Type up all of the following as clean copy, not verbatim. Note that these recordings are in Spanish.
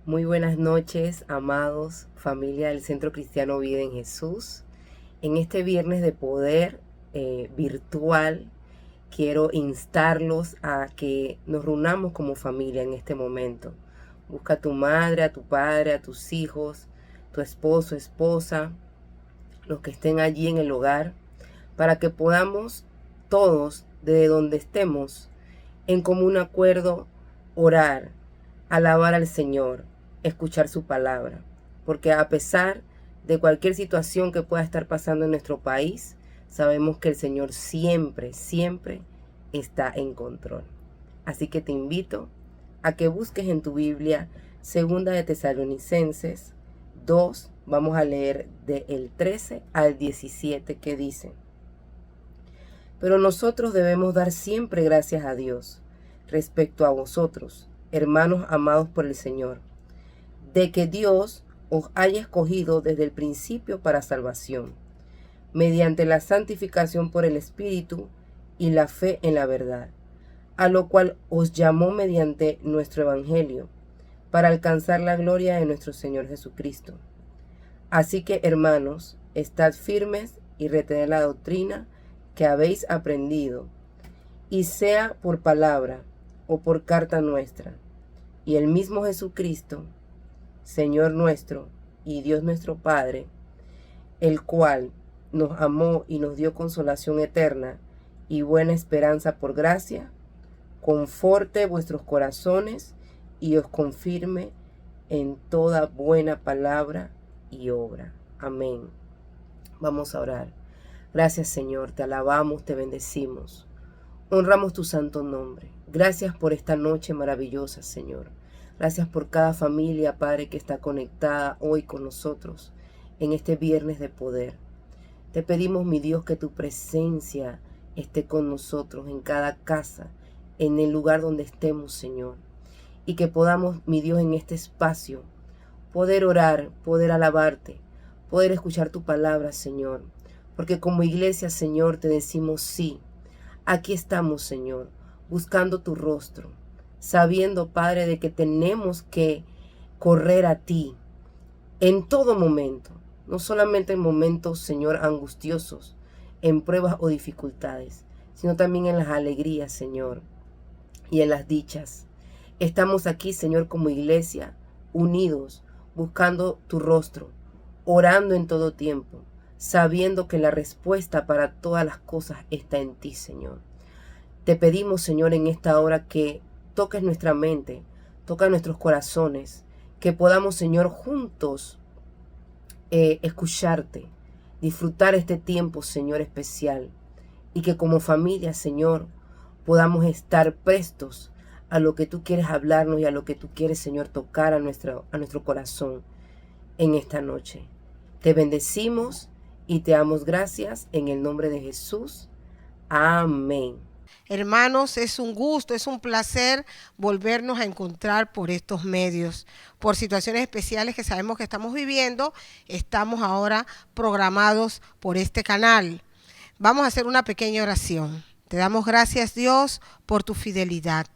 Muy buenas noches, amados, familia del Centro Cristiano Vida en Jesús. En este viernes de poder virtual, quiero instarlos a que nos reunamos como familia en este momento. Busca a tu madre, a tu padre, a tus hijos, tu esposo, esposa, los que estén allí en el hogar, para que podamos todos, desde donde estemos, en común acuerdo, orar, alabar al Señor, escuchar su palabra. Porque a pesar de cualquier situación que pueda estar pasando en nuestro país, sabemos que el Señor siempre, siempre está en control. Así que te invito a que busques en tu Biblia 2 de Tesalonicenses 2, vamos a leer del 13 al 17, que dice: Pero nosotros debemos dar siempre gracias a Dios respecto a vosotros, hermanos amados por el Señor, de que Dios os haya escogido desde el principio para salvación, mediante la santificación por el Espíritu y la fe en la verdad, a lo cual os llamó mediante nuestro Evangelio, para alcanzar la gloria de nuestro Señor Jesucristo. Así que, hermanos, estad firmes y retened la doctrina que habéis aprendido, y sea por palabra o por carta nuestra, y el mismo Jesucristo, Señor nuestro y Dios nuestro Padre, el cual nos amó y nos dio consolación eterna y buena esperanza por gracia, conforte vuestros corazones y os confirme en toda buena palabra y obra. Amén. Vamos a orar. Gracias, Señor, te alabamos, te bendecimos. Honramos tu santo nombre. Gracias por esta noche maravillosa, Señor. Gracias por cada familia, Padre, que está conectada hoy con nosotros en este viernes de poder. Te pedimos, mi Dios, que tu presencia esté con nosotros en cada casa, en el lugar donde estemos, Señor. Y que podamos, mi Dios, en este espacio, poder orar, poder alabarte, poder escuchar tu palabra, Señor. Porque como iglesia, Señor, te decimos sí. Aquí estamos, Señor, buscando tu rostro, sabiendo, Padre, de que tenemos que correr a ti en todo momento, no solamente en momentos, Señor, angustiosos, en pruebas o dificultades, sino también en las alegrías, Señor, y en las dichas. Estamos aquí, Señor, como iglesia, unidos, buscando tu rostro, orando en todo tiempo, sabiendo que la respuesta para todas las cosas está en ti, Señor. Te pedimos, Señor, en esta hora que toques nuestra mente, toca nuestros corazones, que podamos, Señor, juntos escucharte, disfrutar este tiempo, Señor, especial, y que como familia, Señor, podamos estar prestos a lo que tú quieres hablarnos y a lo que tú quieres, Señor, tocar a nuestro corazón en esta noche. Te bendecimos y te damos gracias en el nombre de Jesús. Amén. Hermanos, es un gusto, es un placer volvernos a encontrar por estos medios. Por situaciones especiales que sabemos que estamos viviendo, estamos ahora programados por este canal. Vamos a hacer una pequeña oración. Te damos gracias, Dios, por tu fidelidad.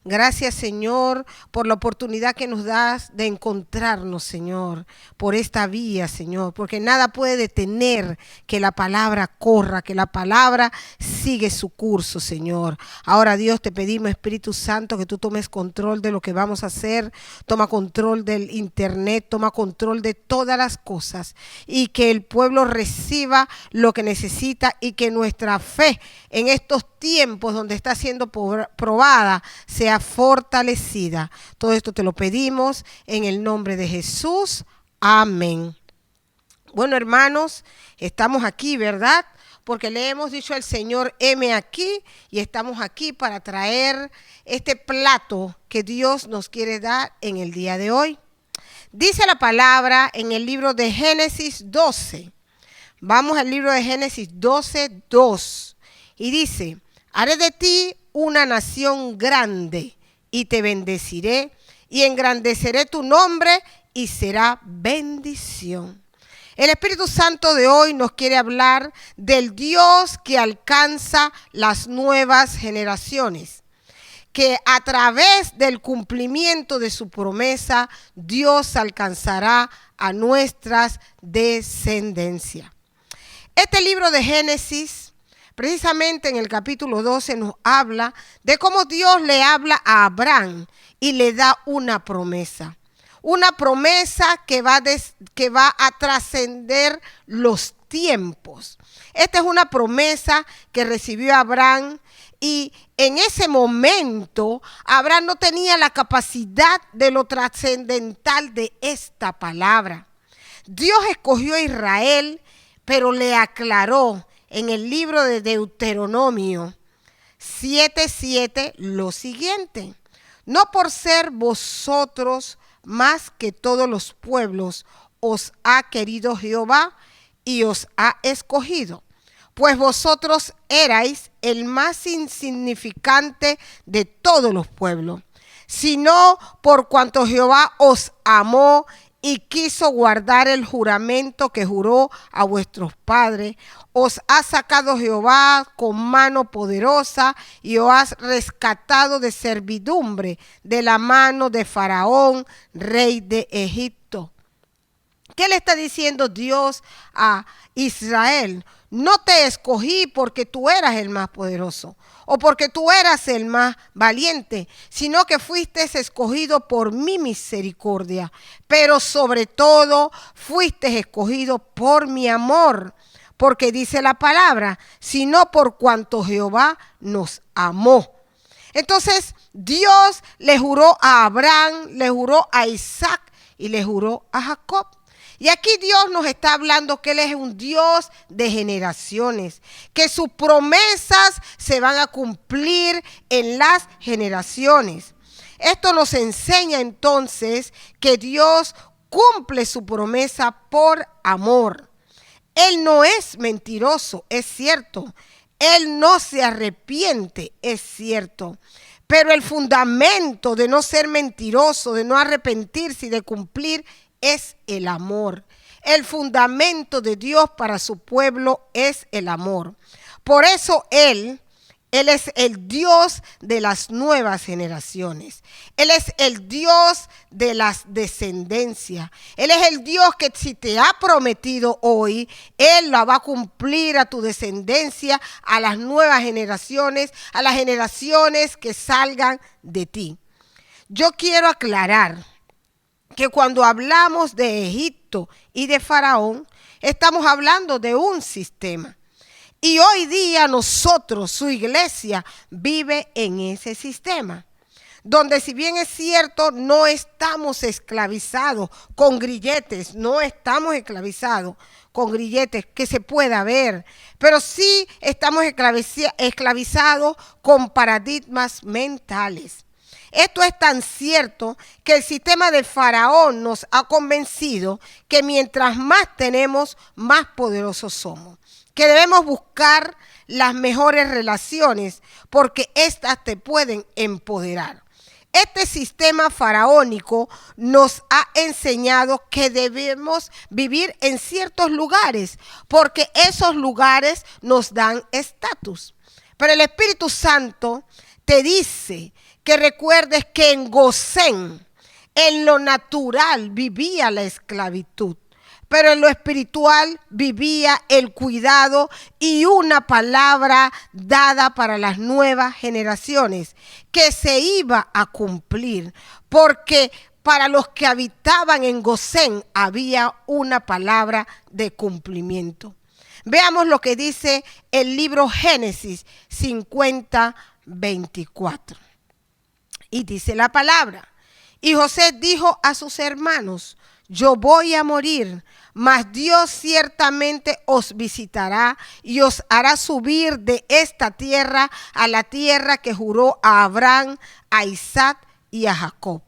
Gracias, Señor, por la oportunidad que nos das de encontrarnos, Señor, por esta vía, Señor, porque nada puede detener que la palabra corra, que la palabra sigue su curso, Señor. Ahora, Dios, te pedimos, Espíritu Santo, que tú tomes control de lo que vamos a hacer, toma control del internet, toma control de todas las cosas y que el pueblo reciba lo que necesita y que nuestra fe en estos tiempos donde está siendo probada sea fortalecida. Todo esto te lo pedimos en el nombre de Jesús. Amén. Bueno, hermanos, estamos aquí, ¿verdad? Porque le hemos dicho al Señor, heme aquí, y estamos aquí para traer este plato que Dios nos quiere dar en el día de hoy. Dice la palabra en el libro de Génesis 12. Vamos al libro de Génesis 12, 2. Y dice: haré de ti una nación grande y te bendeciré y engrandeceré tu nombre y será bendición. El Espíritu Santo de hoy nos quiere hablar del Dios que alcanza las nuevas generaciones, que a través del cumplimiento de su promesa, Dios alcanzará a nuestras descendencias. Este libro de Génesis, precisamente en el capítulo 12, nos habla de cómo Dios le habla a Abraham y le da una promesa. Una promesa que va a trascender los tiempos. Esta es una promesa que recibió Abraham, y en ese momento Abraham no tenía la capacidad de lo trascendental de esta palabra. Dios escogió a Israel, pero le aclaró en el libro de Deuteronomio 7:7 lo siguiente: no por ser vosotros más que todos los pueblos os ha querido Jehová y os ha escogido, pues vosotros erais el más insignificante de todos los pueblos, sino por cuanto Jehová os amó y quiso guardar el juramento que juró a vuestros padres. Os ha sacado Jehová con mano poderosa y os ha rescatado de servidumbre de la mano de Faraón, rey de Egipto. ¿Qué le está diciendo Dios a Israel? No te escogí porque tú eras el más poderoso o porque tú eras el más valiente, sino que fuiste escogido por mi misericordia, pero sobre todo fuiste escogido por mi amor, porque dice la palabra, sino por cuanto Jehová nos amó. Entonces Dios le juró a Abraham, le juró a Isaac y le juró a Jacob. Y aquí Dios nos está hablando que Él es un Dios de generaciones, que sus promesas se van a cumplir en las generaciones. Esto nos enseña entonces que Dios cumple su promesa por amor. Él no es mentiroso, es cierto. Él no se arrepiente, es cierto. Pero el fundamento de no ser mentiroso, de no arrepentirse y de cumplir es el amor. El fundamento de Dios para su pueblo es el amor. Por eso Él es el Dios de las nuevas generaciones. Él es el Dios de las descendencias. Él es el Dios que si te ha prometido hoy, Él la va a cumplir a tu descendencia, a las nuevas generaciones, a las generaciones que salgan de ti. Yo quiero aclarar que cuando hablamos de Egipto y de Faraón, estamos hablando de un sistema. Y hoy día nosotros, su iglesia, vive en ese sistema, donde si bien es cierto, no estamos esclavizados con grilletes, no estamos esclavizados con grilletes que se pueda ver, pero sí estamos esclavizados con paradigmas mentales. Esto es tan cierto que el sistema de Faraón nos ha convencido que mientras más tenemos, más poderosos somos. Que debemos buscar las mejores relaciones porque éstas te pueden empoderar. Este sistema faraónico nos ha enseñado que debemos vivir en ciertos lugares porque esos lugares nos dan estatus. Pero el Espíritu Santo te dice que recuerdes que en Gosén, en lo natural, vivía la esclavitud, pero en lo espiritual vivía el cuidado y una palabra dada para las nuevas generaciones que se iba a cumplir, porque para los que habitaban en Gosén había una palabra de cumplimiento. Veamos lo que dice el libro Génesis 50:24. Y dice la palabra: y José dijo a sus hermanos, yo voy a morir, mas Dios ciertamente os visitará y os hará subir de esta tierra a la tierra que juró a Abraham, a Isaac y a Jacob.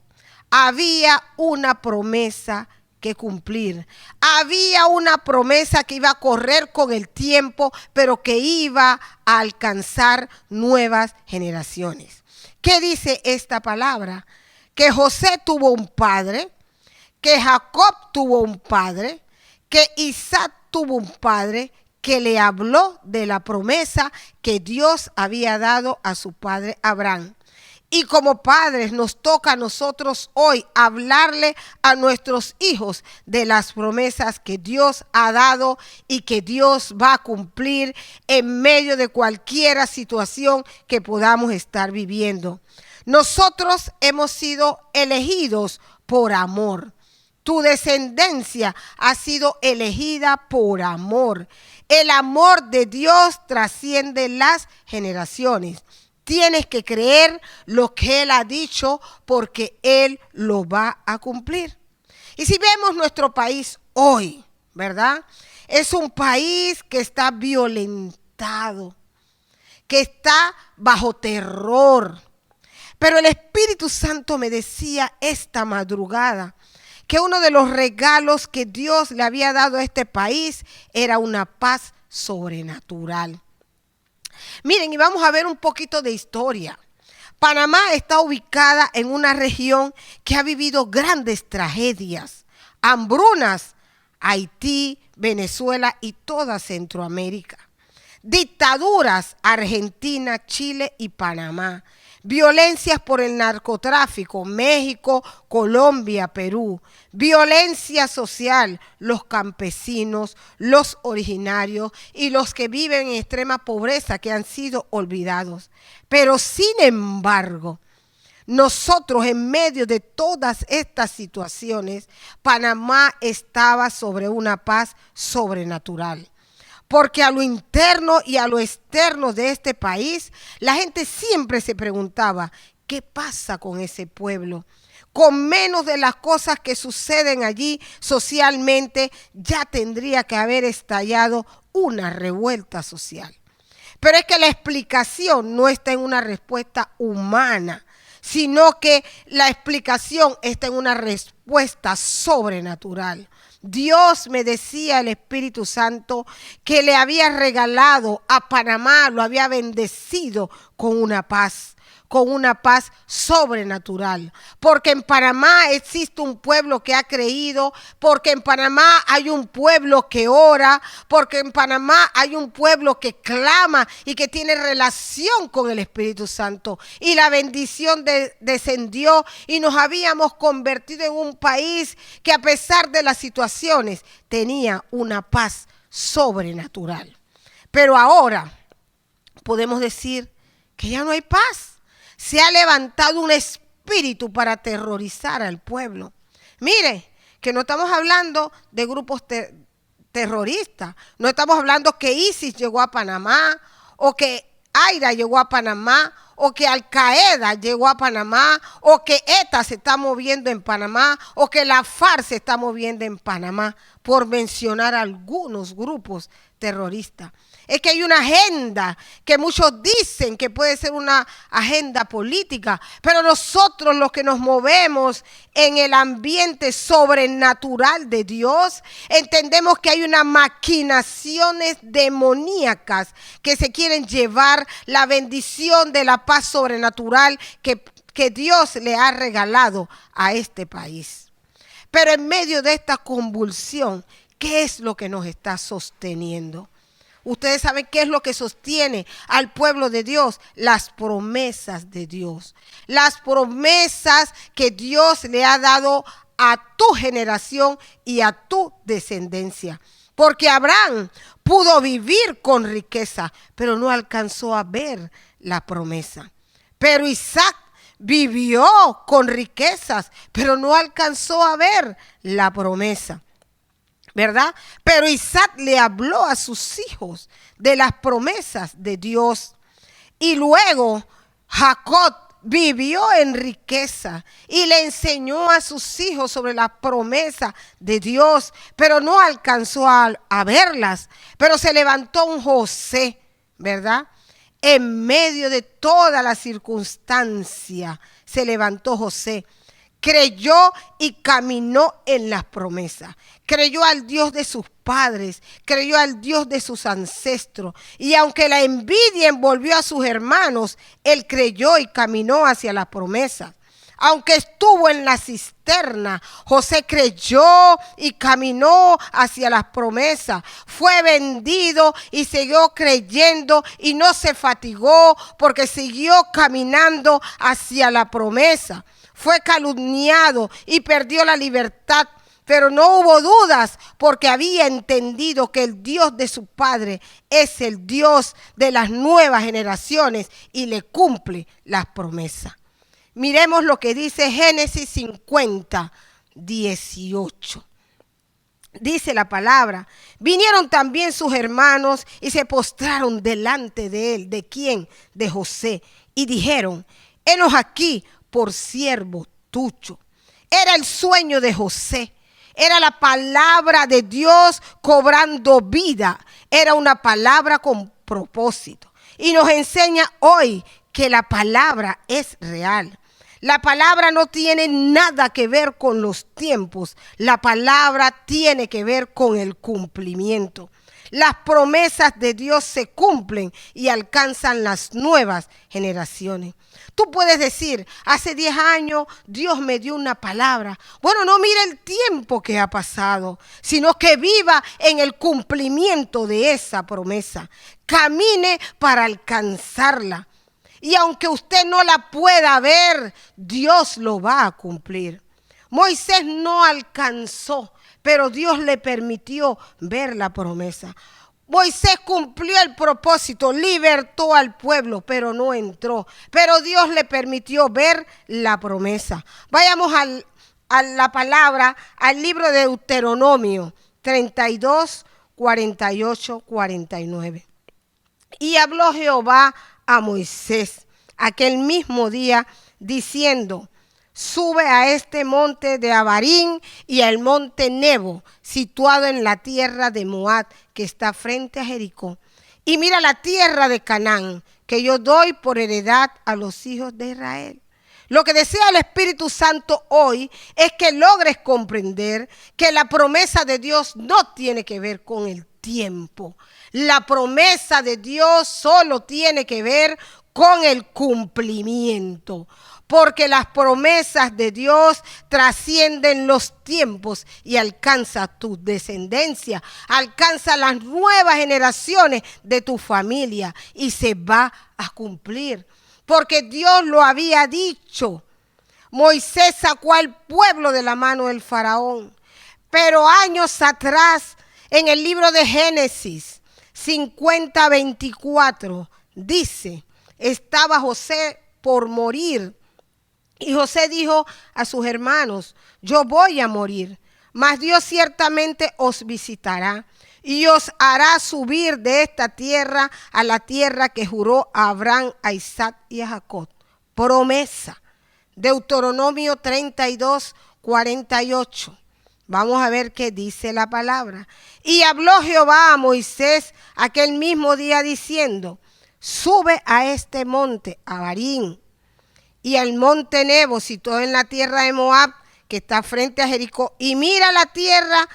Había una promesa que cumplir. Había una promesa que iba a correr con el tiempo, pero que iba a alcanzar nuevas generaciones. ¿Qué dice esta palabra? Que José tuvo un padre, que Jacob tuvo un padre, que Isaac tuvo un padre que le habló de la promesa que Dios había dado a su padre Abraham. Y como padres nos toca a nosotros hoy hablarle a nuestros hijos de las promesas que Dios ha dado y que Dios va a cumplir en medio de cualquier situación que podamos estar viviendo. Nosotros hemos sido elegidos por amor. Tu descendencia ha sido elegida por amor. El amor de Dios trasciende las generaciones. Tienes que creer lo que Él ha dicho porque Él lo va a cumplir. Y si vemos nuestro país hoy, ¿verdad? Es un país que está violentado, que está bajo terror. Pero el Espíritu Santo me decía esta madrugada que uno de los regalos que Dios le había dado a este país era una paz sobrenatural. Miren, y vamos a ver un poquito de historia. Panamá está ubicada en una región que ha vivido grandes tragedias, hambrunas, Haití, Venezuela y toda Centroamérica. Dictaduras, Argentina, Chile y Panamá. Violencias por el narcotráfico, México, Colombia, Perú. Violencia social, los campesinos, los originarios y los que viven en extrema pobreza que han sido olvidados. Pero sin embargo, nosotros en medio de todas estas situaciones, Panamá estaba sobre una paz sobrenatural. Porque a lo interno y a lo externo de este país, la gente siempre se preguntaba, ¿qué pasa con ese pueblo? Con menos de las cosas que suceden allí socialmente, ya tendría que haber estallado una revuelta social. Pero es que la explicación no está en una respuesta humana, sino que la explicación está en una respuesta sobrenatural. Dios, me decía el Espíritu Santo, que le había regalado a Panamá, lo había bendecido con una paz sobrenatural. Porque en Panamá existe un pueblo que ha creído, porque en Panamá hay un pueblo que ora, porque en Panamá hay un pueblo que clama y que tiene relación con el Espíritu Santo. Y la bendición descendió y nos habíamos convertido en un país que a pesar de las situaciones tenía una paz sobrenatural. Pero ahora podemos decir que ya no hay paz. Se ha levantado un espíritu para aterrorizar al pueblo. Mire, que no estamos hablando de grupos terroristas. No estamos hablando que ISIS llegó a Panamá, o que AIRA llegó a Panamá, o que Al Qaeda llegó a Panamá, o que ETA se está moviendo en Panamá, o que la FARC se está moviendo en Panamá, por mencionar algunos grupos terroristas. Es que hay una agenda que muchos dicen que puede ser una agenda política, pero nosotros los que nos movemos en el ambiente sobrenatural de Dios, entendemos que hay unas maquinaciones demoníacas que se quieren llevar la bendición de la paz sobrenatural que Dios le ha regalado a este país. Pero en medio de esta convulsión, ¿qué es lo que nos está sosteniendo? Ustedes saben qué es lo que sostiene al pueblo de Dios, las promesas de Dios. Las promesas que Dios le ha dado a tu generación y a tu descendencia. Porque Abraham pudo vivir con riqueza, pero no alcanzó a ver la promesa. Pero Isaac vivió con riquezas, pero no alcanzó a ver la promesa. ¿Verdad? Pero Isaac le habló a sus hijos de las promesas de Dios. Y luego Jacob vivió en riqueza y le enseñó a sus hijos sobre la promesa de Dios, pero no alcanzó a verlas. Pero se levantó un José, ¿verdad? En medio de toda la circunstancia se levantó José. Creyó y caminó en las promesas. Creyó al Dios de sus padres, creyó al Dios de sus ancestros. Y aunque la envidia envolvió a sus hermanos, él creyó y caminó hacia las promesas. Aunque estuvo en la cisterna, José creyó y caminó hacia las promesas. Fue vendido y siguió creyendo y no se fatigó porque siguió caminando hacia la promesa. Fue calumniado y perdió la libertad, pero no hubo dudas porque había entendido que el Dios de su padre es el Dios de las nuevas generaciones y le cumple las promesas. Miremos lo que dice Génesis 50, 18. Dice la palabra: vinieron también sus hermanos y se postraron delante de él. ¿De quién? De José. Y dijeron: henos aquí por siervo tuyo. Era el sueño de José. Era la palabra de Dios cobrando vida. Era una palabra con propósito. Y nos enseña hoy que la palabra es real. La palabra no tiene nada que ver con los tiempos. La palabra tiene que ver con el cumplimiento. Las promesas de Dios se cumplen y alcanzan las nuevas generaciones. Tú puedes decir: hace 10 años Dios me dio una palabra. Bueno, no mire el tiempo que ha pasado, sino que viva en el cumplimiento de esa promesa. Camine para alcanzarla. Y aunque usted no la pueda ver, Dios lo va a cumplir. Moisés no alcanzó, pero Dios le permitió ver la promesa. Moisés cumplió el propósito, libertó al pueblo, pero no entró. Pero Dios le permitió ver la promesa. Vayamos a la palabra, al libro de Deuteronomio 32, 48, 49. Y habló Jehová a Moisés aquel mismo día diciendo: sube a este monte de Abarín y al monte Nebo, situado en la tierra de Moab, que está frente a Jericó. Y mira la tierra de Canaán, que yo doy por heredad a los hijos de Israel. Lo que desea el Espíritu Santo hoy es que logres comprender que la promesa de Dios no tiene que ver con el tiempo. La promesa de Dios solo tiene que ver con el cumplimiento. Porque las promesas de Dios trascienden los tiempos y alcanza tu descendencia, alcanza las nuevas generaciones de tu familia y se va a cumplir. Porque Dios lo había dicho. Moisés sacó al pueblo de la mano del faraón. Pero años atrás, en el libro de Génesis 50, 24, dice: estaba José por morir. Y José dijo a sus hermanos: yo voy a morir, mas Dios ciertamente os visitará y os hará subir de esta tierra a la tierra que juró a Abraham, a Isaac y a Jacob. Promesa. Deuteronomio 32, 48. Vamos a ver qué dice la palabra. Y habló Jehová a Moisés aquel mismo día diciendo: sube a este monte, Abarín, y al monte Nebo, situado en la tierra de Moab, que está frente a Jericó, y mira la tierra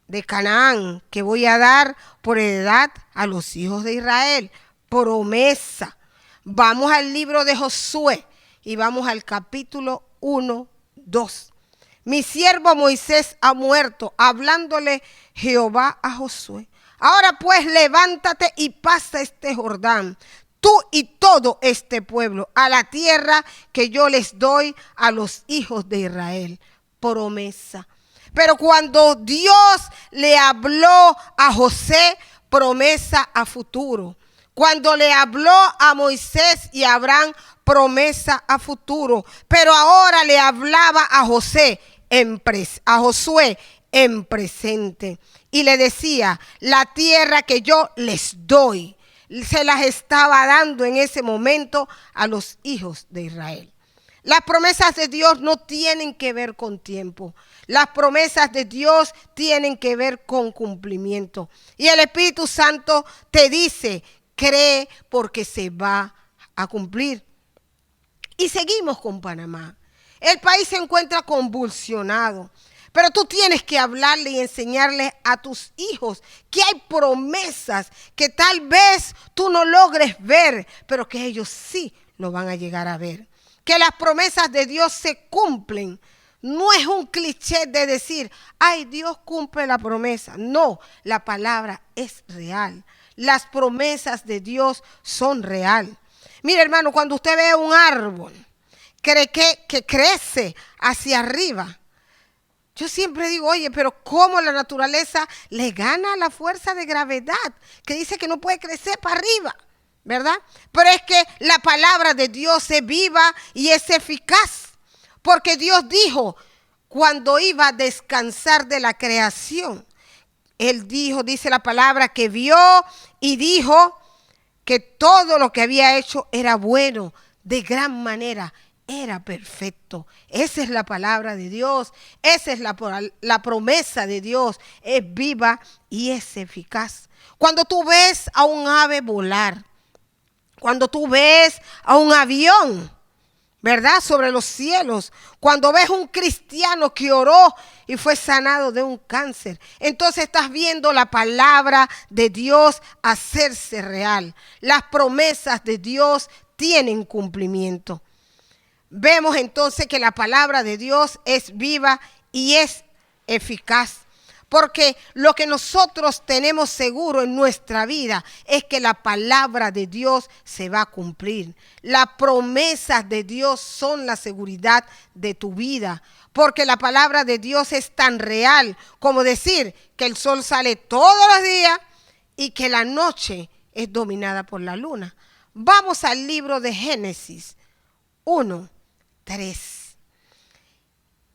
de Canaán, que voy a dar por heredad a los hijos de Israel. Promesa. Vamos al libro de Josué y vamos al capítulo 1, 2. Mi siervo Moisés ha muerto, hablándole Jehová a Josué. Ahora pues levántate y pasa este Jordán, tú y todo este pueblo, a la tierra que yo les doy a los hijos de Israel. Promesa. Pero cuando Dios le habló a José, promesa a futuro. Cuando le habló a Moisés y a Abraham, promesa a futuro. Pero ahora le hablaba a Josué en presente. Y le decía: la tierra que yo les doy, se las estaba dando en ese momento a los hijos de Israel. Las promesas de Dios no tienen que ver con tiempo. Las promesas de Dios tienen que ver con cumplimiento. Y el Espíritu Santo te dice: cree porque se va a cumplir. Y seguimos con Panamá. El país se encuentra convulsionado. Pero tú tienes que hablarle y enseñarle a tus hijos que hay promesas que tal vez tú no logres ver, pero que ellos sí lo van a llegar a ver. que las promesas de Dios se cumplen. No es un cliché de decir, ay, Dios cumple la promesa. No, la palabra es real. Las promesas de Dios son real. Mire, hermano, cuando usted ve un árbol que crece hacia arriba, yo siempre digo, oye, pero ¿cómo la naturaleza le gana a la fuerza de gravedad que dice que no puede crecer para arriba? ¿Verdad? Pero es que la palabra de Dios es viva y es eficaz. Porque Dios dijo, cuando iba a descansar de la creación, Él dijo, dice la palabra, que vio y dijo que todo lo que había hecho era bueno, de gran manera, era perfecto. Esa es la palabra de Dios, esa es la promesa de Dios, es viva y es eficaz. Cuando tú ves a un ave volar, cuando tú ves a un avión, ¿verdad?, sobre los cielos, cuando ves un cristiano que oró y fue sanado de un cáncer, entonces estás viendo la palabra de Dios hacerse real. Las promesas de Dios tienen cumplimiento. Vemos entonces que la palabra de Dios es viva y es eficaz. Porque lo que nosotros tenemos seguro en nuestra vida es que la palabra de Dios se va a cumplir. Las promesas de Dios son la seguridad de tu vida. Porque la palabra de Dios es tan real como decir que el sol sale todos los días y que la noche es dominada por la luna. Vamos al libro de Génesis 1:3.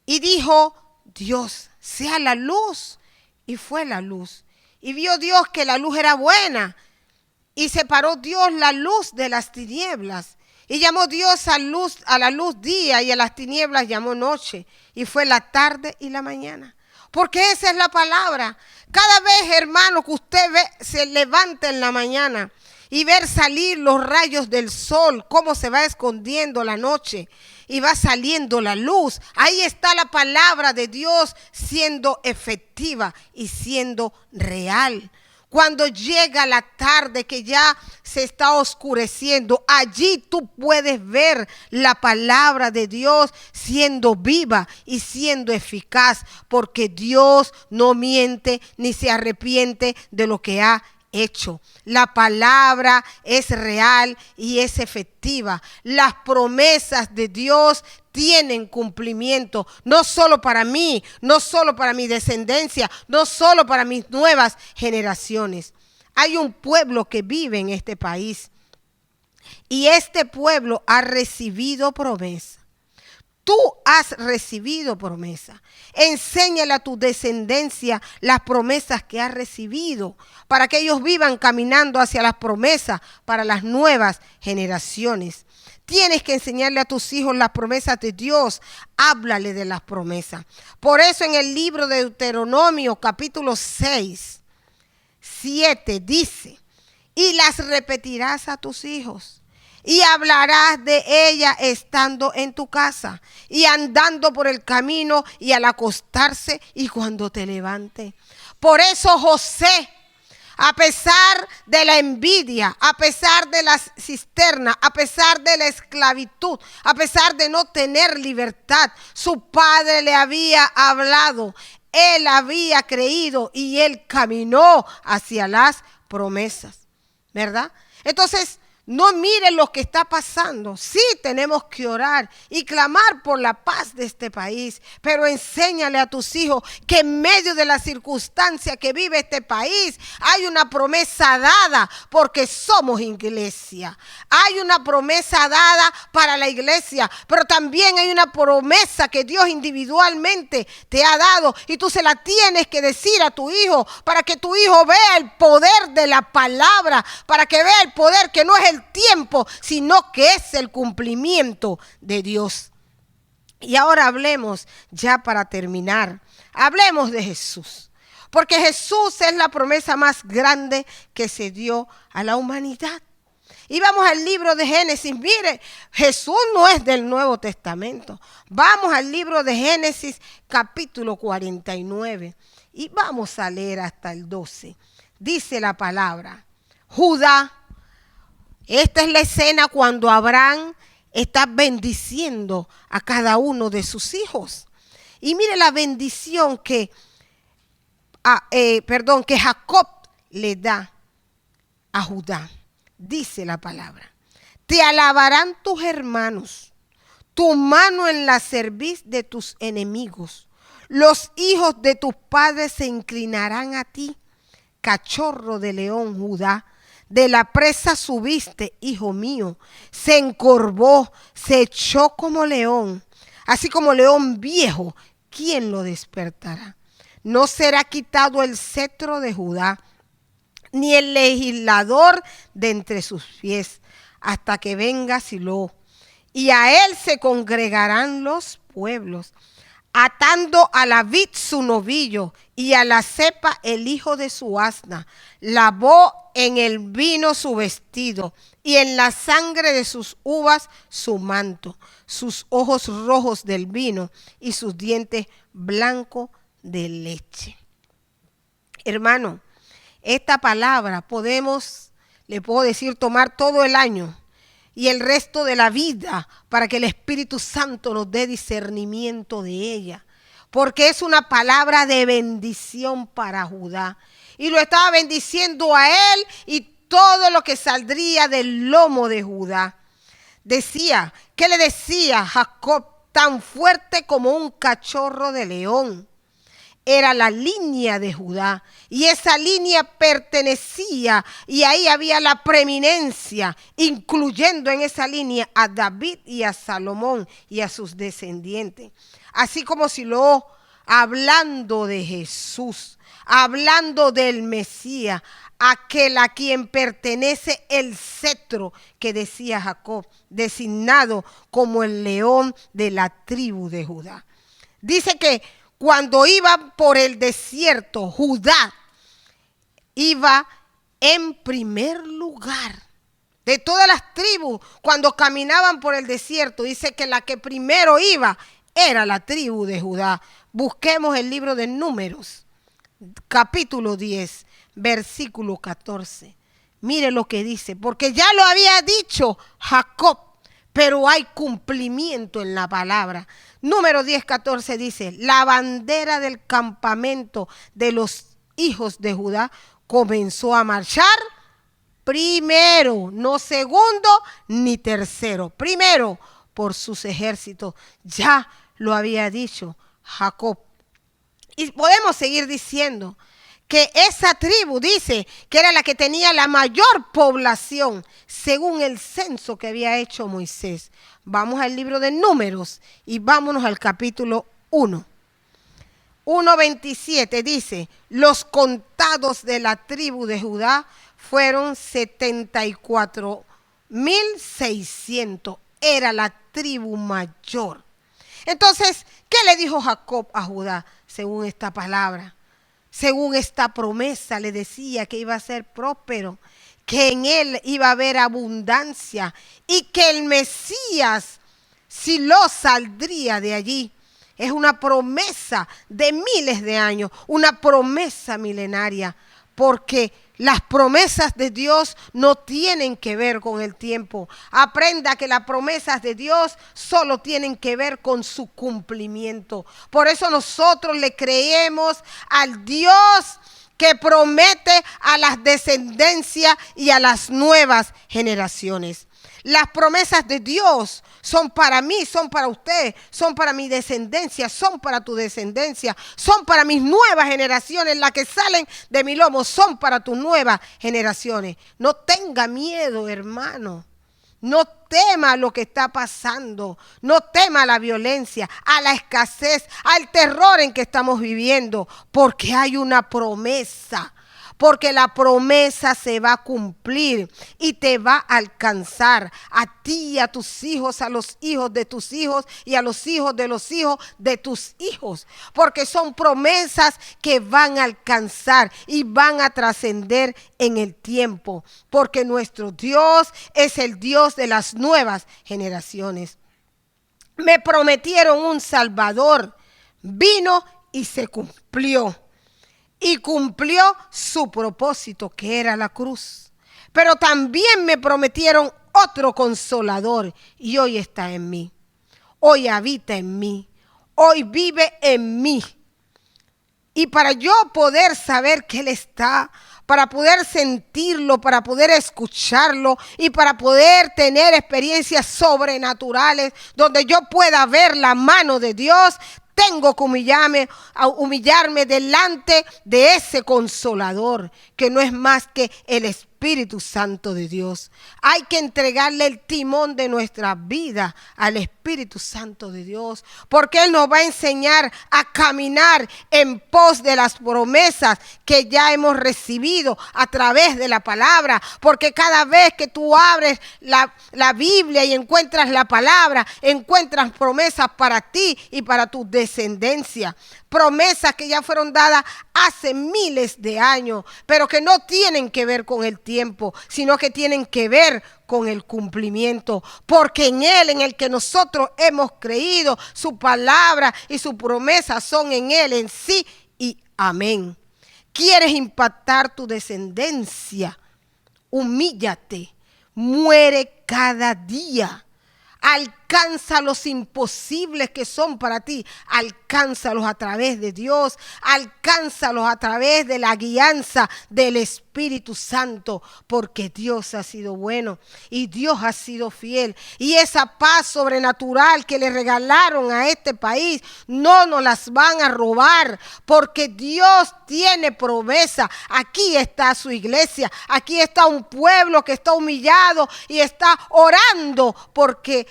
Y dijo Dios, sea la luz. Y fue la luz. Y vio Dios que la luz era buena. Y separó Dios la luz de las tinieblas. Y llamó Dios a la luz día y a las tinieblas llamó noche. Y fue la tarde y la mañana. Porque esa es la palabra. Cada vez, hermano, que usted se levanta en la mañana y ver salir los rayos del sol, cómo se va escondiendo la noche y va saliendo la luz. Ahí está la palabra de Dios siendo efectiva y siendo real. Cuando llega la tarde que ya se está oscureciendo, allí tú puedes ver la palabra de Dios siendo viva y siendo eficaz, porque Dios no miente ni se arrepiente de lo que ha hecho. La palabra es real y es efectiva. Las promesas de Dios tienen cumplimiento, no solo para mí, no solo para mi descendencia, no solo para mis nuevas generaciones. Hay un pueblo que vive en este país y este pueblo ha recibido promesa. Tú has recibido promesa. Enséñale a tu descendencia las promesas que has recibido para que ellos vivan caminando hacia las promesas para las nuevas generaciones. Tienes que enseñarle a tus hijos las promesas de Dios. Háblale de las promesas. Por eso en el libro de Deuteronomio capítulo 6:7 dice, y las repetirás a tus hijos. Y hablarás de ella estando en tu casa y andando por el camino y al acostarse y cuando te levantes. Por eso José, a pesar de la envidia, a pesar de la cisterna, a pesar de la esclavitud, a pesar de no tener libertad, su padre le había hablado, él había creído y él caminó hacia las promesas, ¿verdad? Entonces, no miren lo que está pasando. Sí tenemos que orar y clamar por la paz de este país, pero enséñale a tus hijos que en medio de la circunstancia que vive este país hay una promesa dada porque somos iglesia. Hay una promesa dada para la iglesia, pero también hay una promesa que Dios individualmente te ha dado y tú se la tienes que decir a tu hijo para que tu hijo vea el poder de la palabra, para que vea el poder que no es el tiempo, sino que es el cumplimiento de Dios. Y ahora hablemos, ya para terminar, hablemos de Jesús, porque Jesús es la promesa más grande que se dio a la humanidad. Y vamos al libro de Génesis. Mire, Jesús no es del Nuevo Testamento. Vamos al libro de Génesis capítulo 49 y vamos a leer hasta el 12. Dice la palabra, Judá. Esta es la escena cuando Abraham está bendiciendo a cada uno de sus hijos. Y mire la bendición que Jacob le da a Judá. Dice la palabra: te alabarán tus hermanos, tu mano en la cerviz de tus enemigos. Los hijos de tus padres se inclinarán a ti. Cachorro de león, Judá, de la presa subiste, hijo mío. Se encorvó, se echó como león, así como león viejo. ¿Quién lo despertará? No será quitado el cetro de Judá, ni el legislador de entre sus pies, hasta que venga Silo, y a él se congregarán los pueblos, atando a la vid su novillo y a la cepa el hijo de su asna. Lavó en el vino su vestido y en la sangre de sus uvas su manto, sus ojos rojos del vino y sus dientes blancos de leche. Hermano, esta palabra le puedo decir, tomar todo el año y el resto de la vida para que el Espíritu Santo nos dé discernimiento de ella, porque es una palabra de bendición para Judá, y lo estaba bendiciendo a él y todo lo que saldría del lomo de Judá. Decía, ¿qué le decía Jacob? Tan fuerte como un cachorro de león. Era la línea de Judá, y esa línea pertenecía, y ahí había la preeminencia, incluyendo en esa línea a David y a Salomón y a sus descendientes. Así como Silo, hablando de Jesús, hablando del Mesías, aquel a quien pertenece el cetro que decía Jacob, designado como el león de la tribu de Judá. Dice que cuando iba por el desierto, Judá iba en primer lugar. De todas las tribus, cuando caminaban por el desierto, dice que la que primero iba era la tribu de Judá. Busquemos el libro de Números, capítulo 10, versículo 14. Mire lo que dice, porque ya lo había dicho Jacob, pero hay cumplimiento en la palabra. Número 10, 14 dice: la bandera del campamento de los hijos de Judá comenzó a marchar primero, no segundo ni tercero, primero por sus ejércitos. Ya lo había dicho Jacob. Y podemos seguir diciendo que esa tribu, dice, que era la que tenía la mayor población según el censo que había hecho Moisés. Vamos al libro de Números y vámonos al capítulo 1. 1:27 dice: los contados de la tribu de Judá fueron 74,600. Era la tribu mayor. Entonces, ¿qué le dijo Jacob a Judá según esta palabra? Según esta promesa, le decía que iba a ser próspero, que en él iba a haber abundancia y que el Mesías, Silo, saldría de allí. Es una promesa de miles de años, una promesa milenaria, porque las promesas de Dios no tienen que ver con el tiempo. Aprenda que las promesas de Dios solo tienen que ver con su cumplimiento. Por eso nosotros le creemos al Dios que promete a las descendencias y a las nuevas generaciones. Las promesas de Dios son para mí, son para usted, son para mi descendencia, son para tu descendencia, son para mis nuevas generaciones. Las que salen de mi lomo son para tus nuevas generaciones. No tenga miedo, hermano. No tema lo que está pasando, no tema la violencia, a la escasez, al terror en que estamos viviendo, porque hay una promesa. Porque la promesa se va a cumplir y te va a alcanzar a ti y a tus hijos, a los hijos de tus hijos y a los hijos de tus hijos. Porque son promesas que van a alcanzar y van a trascender en el tiempo. Porque nuestro Dios es el Dios de las nuevas generaciones. Me prometieron un Salvador, vino y se cumplió. Y cumplió su propósito, que era la cruz. Pero también me prometieron otro consolador y hoy está en mí. Hoy habita en mí. Hoy vive en mí. Y para yo poder saber que Él está, para poder sentirlo, para poder escucharlo y para poder tener experiencias sobrenaturales donde yo pueda ver la mano de Dios, tengo que humillarme delante de ese consolador, que no es más que el Espíritu Santo de Dios. Hay que entregarle el timón de nuestra vida al Espíritu Santo de Dios, porque Él nos va a enseñar a caminar en pos de las promesas que ya hemos recibido a través de la palabra, porque cada vez que tú abres la Biblia y encuentras la palabra, encuentras promesas para ti y para tu descendencia. Promesas que ya fueron dadas hace miles de años, pero que no tienen que ver con el tiempo, sino que tienen que ver con el cumplimiento, porque en Él, en el que nosotros hemos creído, su palabra y su promesa son en Él, en sí y amén. ¿Quieres impactar tu descendencia? Humíllate, muere cada día. Alcanza los imposibles que son para ti. Alcánzalos a través de Dios. Alcánzalos a través de la guianza del Espíritu Santo. Porque Dios ha sido bueno y Dios ha sido fiel. Y esa paz sobrenatural que le regalaron a este país no nos las van a robar. Porque Dios tiene promesa. Aquí está su iglesia. Aquí está un pueblo que está humillado y está orando porque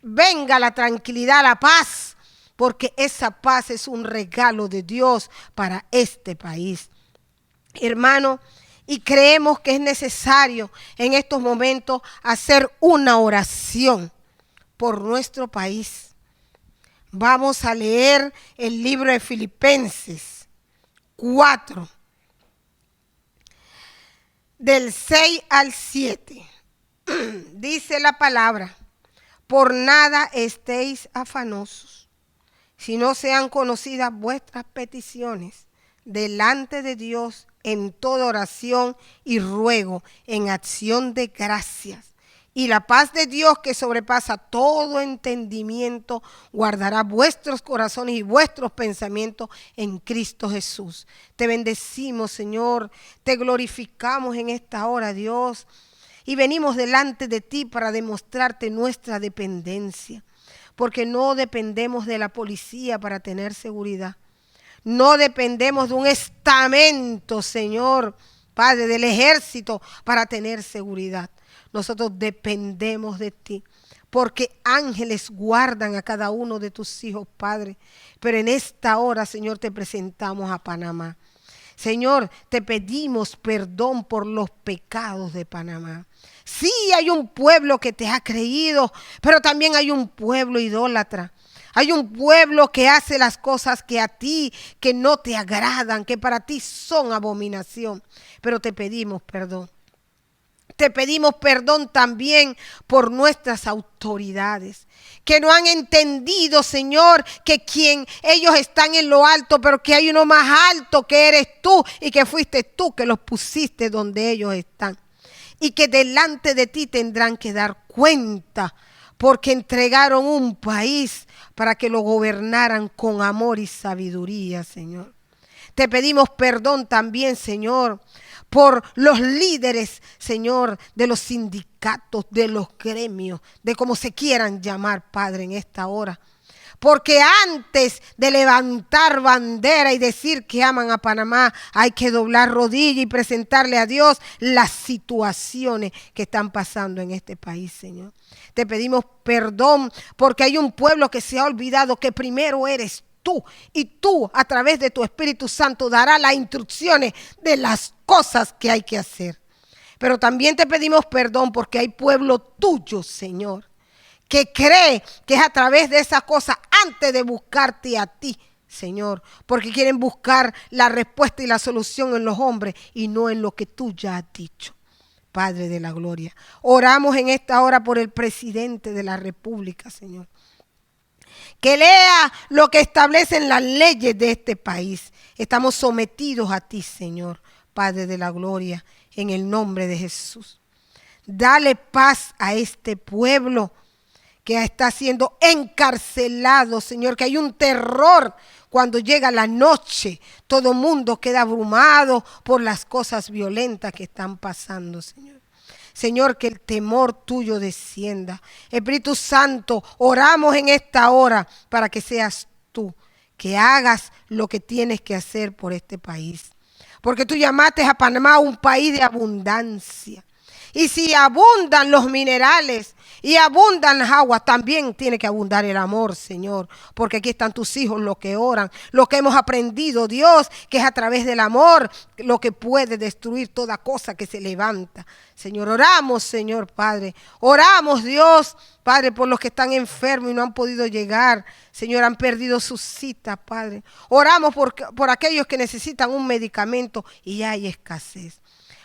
venga la tranquilidad, la paz, porque esa paz es un regalo de Dios para este país. Hermano, y creemos que es necesario en estos momentos hacer una oración por nuestro país. Vamos a leer el libro de Filipenses 4, del 6 al 7. Dice la palabra: por nada estéis afanosos, si no sean conocidas vuestras peticiones delante de Dios en toda oración y ruego, en acción de gracias. Y la paz de Dios, que sobrepasa todo entendimiento, guardará vuestros corazones y vuestros pensamientos en Cristo Jesús. Te bendecimos, Señor, te glorificamos en esta hora, Dios. Y venimos delante de ti para demostrarte nuestra dependencia, porque no dependemos de la policía para tener seguridad. No dependemos de un estamento, Señor, Padre, del ejército para tener seguridad. Nosotros dependemos de ti, porque ángeles guardan a cada uno de tus hijos, Padre. Pero en esta hora, Señor, te presentamos a Panamá. Señor, te pedimos perdón por los pecados de Panamá. Sí, hay un pueblo que te ha creído, pero también hay un pueblo idólatra. Hay un pueblo que hace las cosas que a ti, que no te agradan, que para ti son abominación. Pero te pedimos perdón. Te pedimos perdón también por nuestras autoridades, que no han entendido, Señor, que ellos están en lo alto, pero que hay uno más alto que eres tú y que fuiste tú que los pusiste donde ellos están. Y que delante de ti tendrán que dar cuenta, porque entregaron un país para que lo gobernaran con amor y sabiduría, Señor. Te pedimos perdón también, Señor, por los líderes, Señor, de los sindicatos, de los gremios, de como se quieran llamar, Padre, en esta hora. Porque antes de levantar bandera y decir que aman a Panamá, hay que doblar rodilla y presentarle a Dios las situaciones que están pasando en este país, Señor. Te pedimos perdón porque hay un pueblo que se ha olvidado que primero eres tú, y tú a través de tu Espíritu Santo darás las instrucciones de las cosas que hay que hacer. Pero también te pedimos perdón porque hay pueblo tuyo, Señor, que cree que es a través de esas cosas antes de buscarte a ti, Señor, porque quieren buscar la respuesta y la solución en los hombres y no en lo que tú ya has dicho. Padre de la gloria, oramos en esta hora por el presidente de la República, Señor, que lea lo que establecen las leyes de este país. Estamos sometidos a ti, Señor, Padre de la gloria, en el nombre de Jesús. Dale paz a este pueblo que está siendo encarcelado, Señor, que hay un terror cuando llega la noche. Todo mundo queda abrumado por las cosas violentas que están pasando, Señor. Señor, que el temor tuyo descienda. Espíritu Santo, oramos en esta hora para que seas tú, que hagas lo que tienes que hacer por este país. Porque tú llamaste a Panamá un país de abundancia. Y si abundan los minerales y abundan las aguas, también tiene que abundar el amor, Señor. Porque aquí están tus hijos, los que oran, lo que hemos aprendido, Dios, que es a través del amor lo que puede destruir toda cosa que se levanta. Señor, oramos, Señor Padre. Oramos, Dios, Padre, por los que están enfermos y no han podido llegar. Señor, han perdido su cita, Padre. Oramos por aquellos que necesitan un medicamento y ya hay escasez.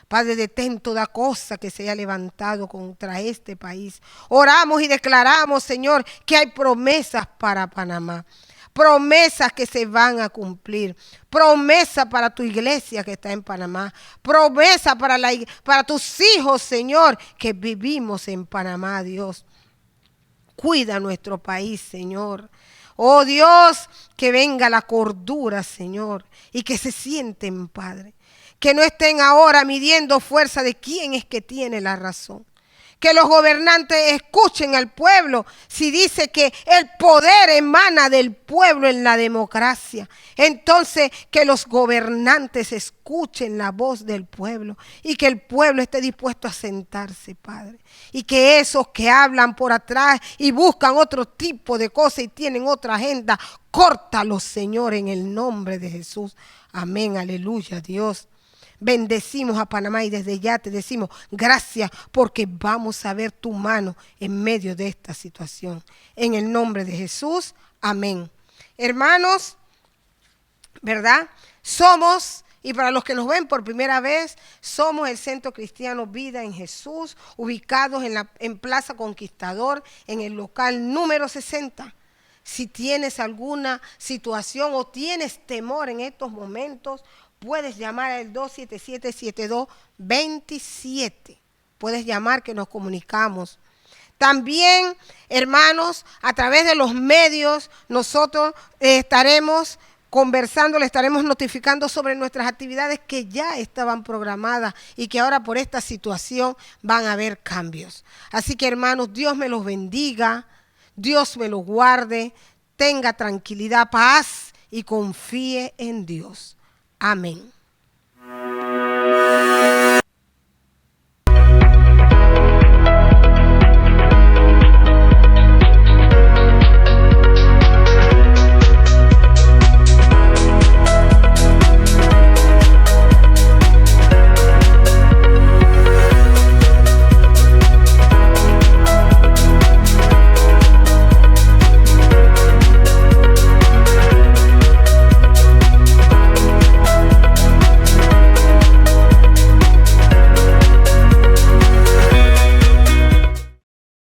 Padre, detén toda cosa que se haya levantado contra este país. Oramos y declaramos, Señor, que hay promesas para Panamá. Promesas que se van a cumplir. Promesa para tu iglesia que está en Panamá. Promesa para tus hijos, Señor, que vivimos en Panamá, Dios. Cuida nuestro país, Señor. Oh Dios, que venga la cordura, Señor, y que se sienten, Padre. Que no estén ahora midiendo fuerza de quién es que tiene la razón. Que los gobernantes escuchen al pueblo si dice que el poder emana del pueblo en la democracia. Entonces que los gobernantes escuchen la voz del pueblo y que el pueblo esté dispuesto a sentarse, Padre. Y que esos que hablan por atrás y buscan otro tipo de cosas y tienen otra agenda, córtalos, Señor, en el nombre de Jesús. Amén, aleluya, Dios. Bendecimos a Panamá y desde ya te decimos gracias porque vamos a ver tu mano en medio de esta situación. En el nombre de Jesús, amén. Hermanos, ¿verdad? Somos, y para los que nos ven por primera vez, somos el Centro Cristiano Vida en Jesús, ubicados en Plaza Conquistador, en el local número 60. Si tienes alguna situación o tienes temor en estos momentos, puedes llamar al 277-7227. Puedes llamar que nos comunicamos. También, hermanos, a través de los medios, nosotros estaremos conversando, le estaremos notificando sobre nuestras actividades que ya estaban programadas y que ahora por esta situación van a haber cambios. Así que, hermanos, Dios me los bendiga, Dios me los guarde, tenga tranquilidad, paz y confíe en Dios. Amén.